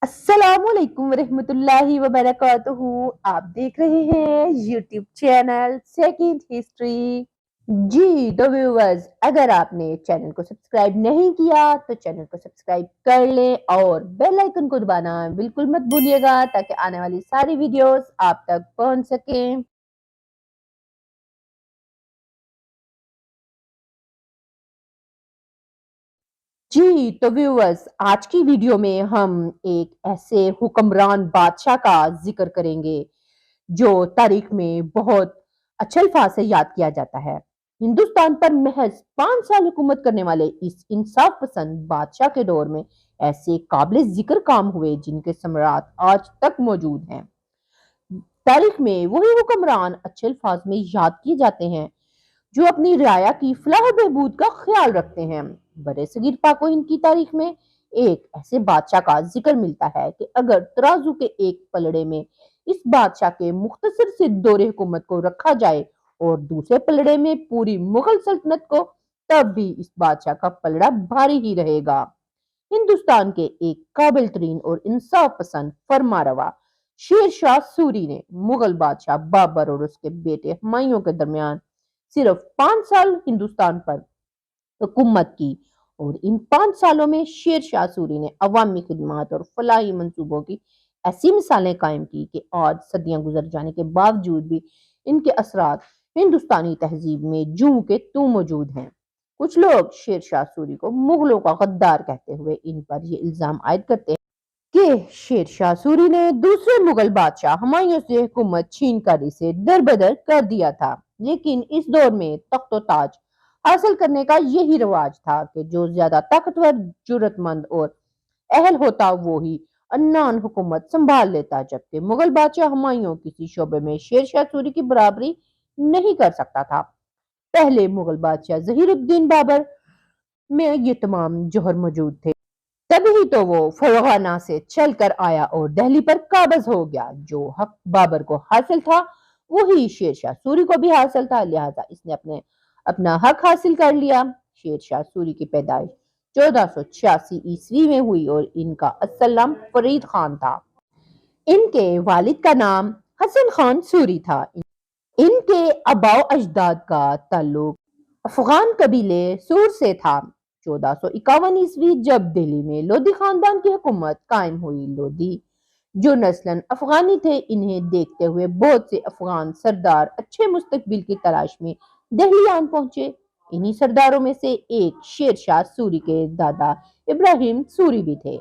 अस्सलाम वालेकुम रहमतुल्लाहि व बरकातुहू। आप देख रहे हैं यूट्यूब चैनल सेकंड हिस्ट्री। जी तो व्यूवर्स, अगर आपने चैनल को सब्सक्राइब नहीं किया तो चैनल को सब्सक्राइब कर लें और बेल आइकन को दबाना बिल्कुल मत भूलिएगा ताकि आने वाली सारी वीडियोस आप तक पहुंच सकें। जी तो व्यूअर्स, आज की वीडियो में हम एक ऐसे हुक्मरान बादशाह का जिक्र करेंगे जो तारीख में बहुत अच्छे अल्फाज से याद किया जाता है। हिंदुस्तान पर महज 5 साल हुकूमत करने वाले इस इंसाफ पसंद बादशाह के दौर में ऐसे काबिल जिक्र काम हुए जिनके सम्राट आज तक मौजूद हैं। तारीख में वही हुक्मरान अच्छे अल्फाज में याद किए जाते हैं जो अपनी रियाया की फलाह बहबूद का ख्याल रखते हैं। बड़े सगीर पाको हिंद की तारीख में एक ऐसे बादशाह का जिक्र मिलता है कि अगर तराजू के एक पलड़े में इस बादशाह के मुख्तसर से दौरे हुकूमत को रखा जाए और दूसरे पलड़े में पूरी मुगल सल्तनत को, तब भी इस बादशाह का पलड़ा भारी ही रहेगा। हिंदुस्तान के एक काबिल तरीन और इंसाफ पसंद फरमारवा शेर शाह सूरी ने मुगल बादशाह बाबर और उसके बेटे हुमायूं के दरमियान सिर्फ 5 साल हिंदुस्तान पर हुकूमत की और इन 5 सालों में शेर शाह सूरी ने अवामी खिदमात और फलाही मंसूबों की ऐसी मिसालें कायम की कि आज सदियां गुजर जाने के बावजूद भी इनके असरात हिंदुस्तानी तहजीब में जूं के तू मौजूद हैं। कुछ लोग शेर शाह सूरी को मुगलों का गद्दार कहते हुए इन पर ये इल्जाम आयद करते हैं कि शेर शाह सूरी ने दूसरे मुगल बादशाह हुमायूं से हुकूमत छीन कर इसे दरबदर कर दिया था। लेकिन इस दौर में तख्त ताज हासिल करने का यही रिवाज था कि जो ज्यादा ताकतवर, जुर्रतमंद और अहल होता वो ही अन्नान हुकूमत संभाल लेता, जबकि मुगल बादशाह हुमायूं किसी शोबे में शेर शाह सूरी की बराबरी नहीं कर सकता था। पहले मुगल बादशाह जहीरुद्दीन बाबर में ये तमाम जौहर मौजूद थे। तभी तो वो फरगाना से चलकर आया और दिल्ली पर काबज हो गया। जो हक बाबर को हासिल था वही शेर शाह सूरी को भी हासिल था, लिहाजा इसने अपने अपना हक हासिल कर लिया। शेर शाह सूरी की पैदाइश 1486 ईस्वी में हुई और इनका असल नाम फरीद खान था। इनके वालिद का नाम हसन खान सूरी था। इनके अबाव अजदाद का ताल्लुक अफगान कबीले सूर से था। 1451 ईस्वी जब दिल्ली में लोधी खानदान की हुकूमत कायम हुई, लोधी जो नस्लन अफगानी थे, इन्हें देखते हुए बहुत से अफगान सरदार अच्छे मुस्तकबिल की तलाश में दिल्ली आन पहुंचे। इन्हीं सरदारों में से एक शेर शाह सूरी के दादा इब्राहिम सूरी भी थे।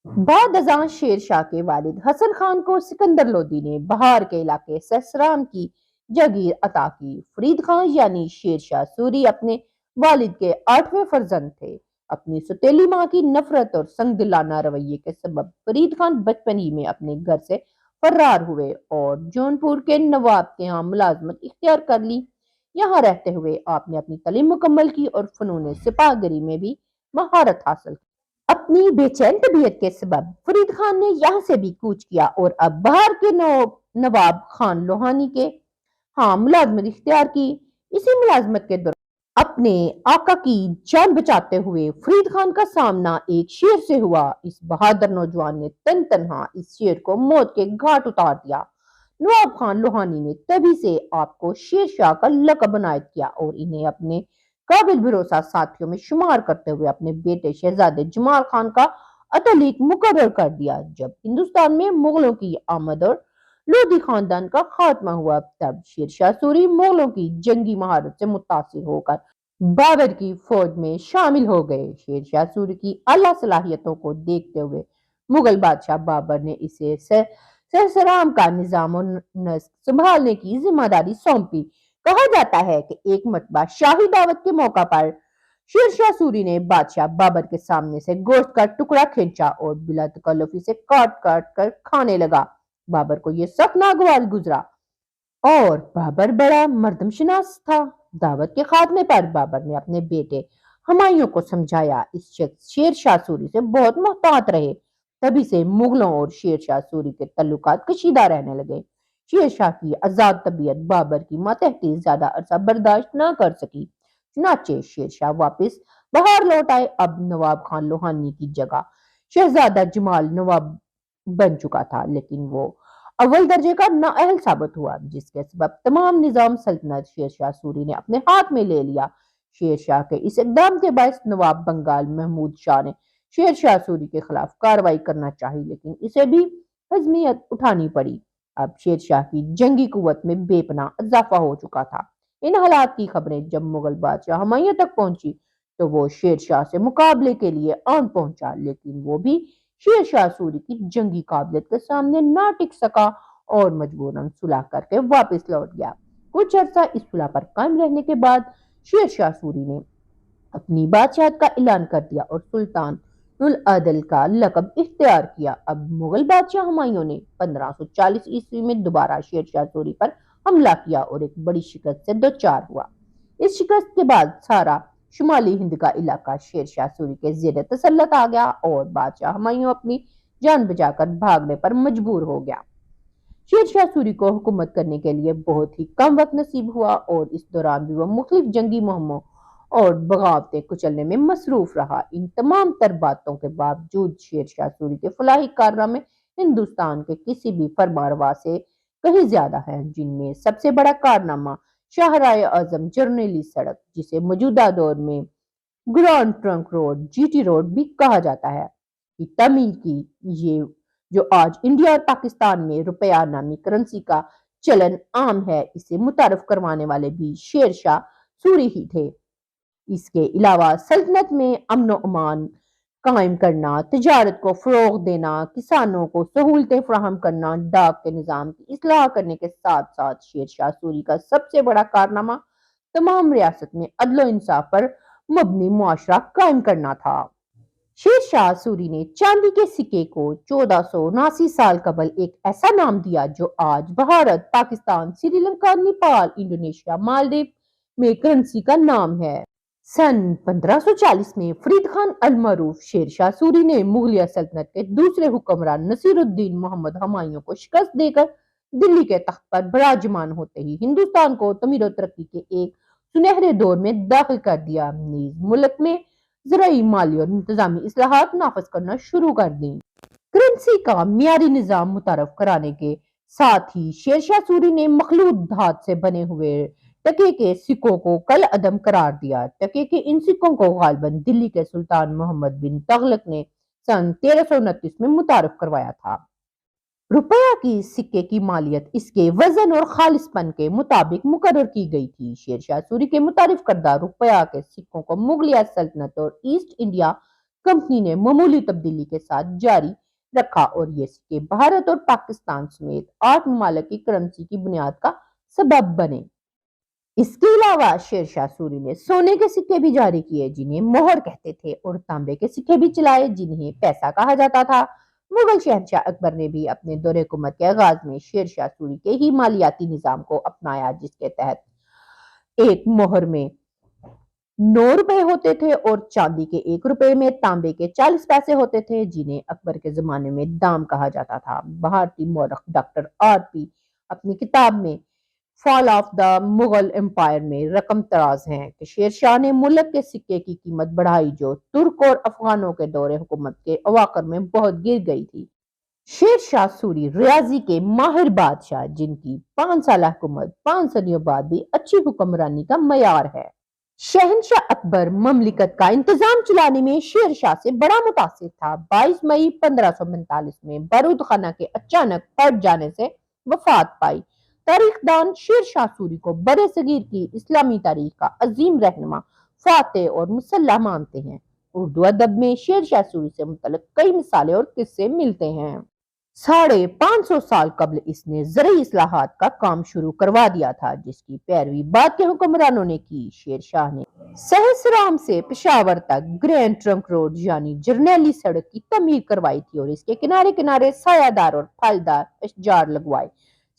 बाद अज़ां शेर शाह के वालिद हसन खान को सिकंदर लोदी ने बहार के इलाके ससराम की जगीर अता की। फरीद खान यानी शेर शाह सूरी अपने वालिद के 8वें फर्जंद थे। अपनी सौतेली माँ की नफरत और संगदिलाना रवैये के सबब फरीद खान बचपन ही में अपने घर से फरार हुए और जौनपुर के नवाब के यहाँ मुलाजमत इख्तियार कर ली। यहाँ रहते हुए आपने अपनी तालीम मुकम्मल की और फनून सिपाहगरी में भी महारत हासिल की। अपनी बेचैन तबीयत के सबब फरीद खान ने यहाँ से भी कूच किया और अब बाहर के नवाब खान लोहानी के हाँ मुलाजमत इख्तियार की। इसी मुलाजमत के दौरान अपने आका की जान बचाते हुए फरीद खान का सामना एक शेर से हुआ। इस बहादुर नौजवान ने तन तनहा इस शेर को मौत के घाट उतार दिया। नवाब खान लोहानी ने तभी से आपको शेर शाह का लकब बनायत किया और इन्हें अपने काबिल भरोसा साथियों में शुमार करते हुए अपने बेटे शहजादे जमाल खान का अतलीक मुकर्रर कर दिया। जब हिंदुस्तान में मुगलों की आमद और लोधी खानदान का खात्मा हुआ, तब शेर शाह सूरी मुगलों की जंगी महारत से मुतासिर होकर बाबर की फौज में शामिल हो गए। शेर शाह सूरी की आला सलाहियतों को देखते हुए मुगल बादशाह बाबर ने इसे सरसराम का निजाम संभालने की जिम्मेदारी सौंपी। कहा जाता है कि एक मरतबा शाही दावत के मौका पर शेर शाह सूरी ने बादशाह बाबर के सामने से गोश्त का टुकड़ा खींचा और बिला तकल्लुफी से काट काट कर खाने लगा। बाबर को यह सख्त नागवार गुजरा और बाबर बड़ा मर्दमशनास था। दावत के खात्मे पर बाबर ने अपने बेटे हुमायूं को समझाया, इस शख्स शेर शाह सूरी से बहुत मोहतात रहे। तभी से मुगलों और शेर शाह सूरी के तल्लुकात कशीदा रहने लगे। शेर शाह की आजाद तबीयत बाबर की मातहती ज्यादा अरसा बर्दाश्त न कर सकी। चुनाचे शेर शाह वापिस बाहर लौट आए। अब नवाब खान लोहानी की जगह शहजादा जमाल नवाब बन चुका था, लेकिन वो अव्वल दर्जे का नाअहल साबित हुआ, जिसके सबब तमाम निजाम सल्तनत शेर शाह सूरी ने अपने हाथ में ले लिया। शेर शाह के इस इकदाम के बायस नवाब बंगाल महमूद शाह ने शेर शाह सूरी के खिलाफ कार्रवाई करना चाहिए, लेकिन इसे भी हजमियत उठानी पड़ी। अब शेर शाह की जंगी कुव्वत में बेपनाह इजाफा हो चुका था। इन हालात की खबरें जब मुगल बादशाह हुमायूं तक पहुंची तो वो शेर शाह से मुकाबले के लिए आन पहुंचा, लेकिन वो भी शेर शाह सूरी की जंगी काबिलियत के सामने ना टिक सका और मजबूरन सुलह करके वापस लौट गया। कुछ अर्सा इस सुलह पर कायम रहने के बाद शेर शाह सूरी ने अपनी बादशाहत का ऐलान कर दिया और सुल्तान उल आदिल का लकब इख्तियार किया। अब मुगल बादशाह हुमायूं ने 1540 ईस्वी में दोबारा शेर शाह सूरी पर हमला किया और एक बड़ी शिकस्त से दो चार हुआ। इस शिकस्त के बाद सारा शुमाली हिंद का इलाका शेर शाह सूरी के जेर तसल्लत आ गया और बादशाह हुमायूं अपनी जान बचाकर भागने पर मजबूर हो गया। शेर शाह सूरी को हुकूमत करने के लिए बहुत ही कम वक्त नसीब हुआ और इस दौरान भी वह मुख्तलिफ जंगी मुहिमों और बगावतें कुचलने में मसरूफ रहा। इन तमाम तर बातों के बावजूद शेर शाह सूरी के फलाही कारनामे हिंदुस्तान के किसी भी फरमारवा से कहीं ज्यादा है, जिनमें सबसे बड़ा कारनामा शाहराय आजम जर्नैली सड़क, जिसे मौजूदा दौर में grand trunk road GT road भी कहा जाता है, की तमीर की। ये जो आज इंडिया और पाकिस्तान में रुपया नामी करेंसी का चलन आम है, इसे मुतारफ करवाने वाले भी शेर शाह सूरी ही थे। इसके अलावा सल्तनत में अमन अमान कायम करना, तजारत को फरोग देना, किसानों को सहूलतें फराहम करना, डाक के निजाम की इस्लाह करने के साथ साथ शेर शाह सूरी का सबसे बड़ा कारनामा तमाम रियासत में अदलो इंसाफ पर मबनी मुआशरा कायम करना था। शेर शाह सूरी ने चांदी के सिक्के को 1479 साल कबल एक ऐसा नाम दिया जो आज भारत, पाकिस्तान, श्रीलंका, नेपाल, इंडोनेशिया, मालदीव में करेंसी का नाम है। सन 1540 में फरीद खान अल मरूफ शेर शाह सूरी ने मुगलिया सल्तनत के दूसरे हुक्मरान नसीरुद्दीन मोहम्मद हुमायूं को शिकस्त देकर दिल्ली के तख्त पर विराजमान होते ही हिंदुस्तान को तमीर और तरक्की के एक सुनहरे दौर में दाखिल कर दिया। नीज मुल्क में ज़राई, माली और इंतजामी इस्लाहात नाफज करना शुरू कर दी। करेंसी का मियारी निजाम मुतारफ कराने के साथ ही शेर शाह सूरी ने मखलूत धात से बने हुए टके के सिक्कों को कल अदम करार दिया। टके के इन सिक्कों को गालिबन दिल्ली के सुल्तान मोहम्मद बिन तगलक ने सन 1329 में मुतारफ करवाया था। रुपया की सिक्के की मालियत इसके वजन और खालिसपन के मुताबिक मुकर्रर की गई थी। शेर शाह सूरी के मुतारिफ करदा रुपया के सिक्कों को मुगलिया सल्तनत और ईस्ट इंडिया कंपनी ने मामूली तब्दीली के साथ जारी रखा और ये सिक्के भारत और पाकिस्तान समेत 8 ममालिक की करेंसी की बुनियाद का सबब बने। इसके अलावा शेर शाह सूरी ने सोने के सिक्के भी जारी किए, जिन्हें मोहर कहते थे, और तांबे के सिक्के भी चलाए, जिन्हें पैसा कहा जाता था। मुगल शहनशाह अकबर ने भी अपने दौरे हुकूमत के आगाज में शेर शाह सूरी के ही मालियाती निजाम को अपनाया, जिसके तहत एक मोहर में 9 रुपए होते थे और चांदी के 1 रुपए में तांबे के 40 पैसे होते थे, जिन्हें अकबर के जमाने में दाम कहा जाता था। भारतीय मौरख डॉक्टर आर.पी. अपनी किताब में fall of the Mughal empire में रकम तराज हैं कि शेर शाह ने मुल्क के सिक्के की कीमत बढ़ाई, जो तुर्क और अफगानों के दौरे हुकूमत के अवाखिर में बहुत गिर गई थी। शेर शाह सूरी रियाजी के माहिर बादशाह, जिनकी 5 साल हुकूमत 5 सदियों बाद भी अच्छी हुक्मरानी का मयार है। शहनशाह अकबर ममलिकत का इंतजाम चलाने में शेर शाह से बड़ा मुतासिर था। 22 मई 1545 में बारूद खाना के अचानक फट जाने से वफात पाई। तारीखदान शेर शाह सूरी को बड़े सगीर की इस्लामी तारीख का अजीम रहनुमा, फातेह और मुसल्ला मानते हैं। उर्दू अदब में शेर शाह सूरी से मुतल्लिक कई मिसालें और किस्से मिलते हैं। 550 साल कबल इसने ज़रई इस्लाहात का काम शुरू करवा दिया था, जिसकी पैरवी बाद के हुक्मरानों ने की। शेर शाह ने सहसराम से पेशावर तक ग्रैंड ट्रंक रोड यानी जर्नैली सड़क की तमीर करवाई थी और इसके किनारे किनारे सायादार और फलदार अशजार लगवाए,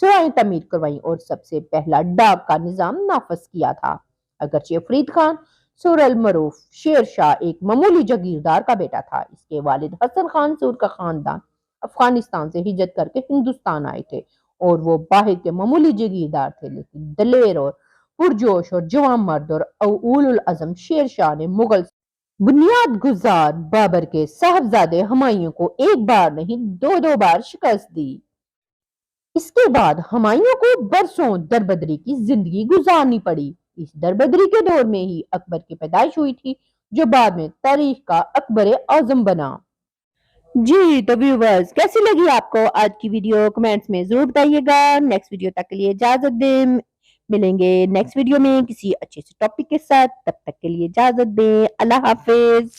सराय तमीर करवाई और सबसे पहला डाक का निजाम नाफज किया था। अगरचे फरीद खान सुरल मरूफ शेर शाह एक मामूली जागीरदार का बेटा था, इसके वालिद हसन खान सूर का खानदान अफगानिस्तान से हिजरत करके हिंदुस्तान आए थे और वो बाहर के मामूली जागीरदार थे, लेकिन दलेर और पुरजोश और जवान मर्द और उलुल अज़म शेर शाह ने मुगल बुनियाद गुजार बाबर के साहबजादे हुमायूं को एक बार नहीं दो दो बार शिकस्त दी। इसके बाद हुमायूं को बरसों दरबदरी की जिंदगी गुजारनी पड़ी। इस दरबदरी के दौर में ही अकबर की पैदाइश हुई थी, जो बाद में तारीख का अकबर आजम बना। जी तो व्यूवर्स, कैसी लगी आपको आज की वीडियो? कमेंट्स में जरूर बताइएगा। नेक्स्ट वीडियो तक के लिए इजाजत दें। मिलेंगे नेक्स्ट वीडियो में किसी अच्छे से टॉपिक के साथ। तब तक के लिए इजाजत दें। अल्लाह हाफिज।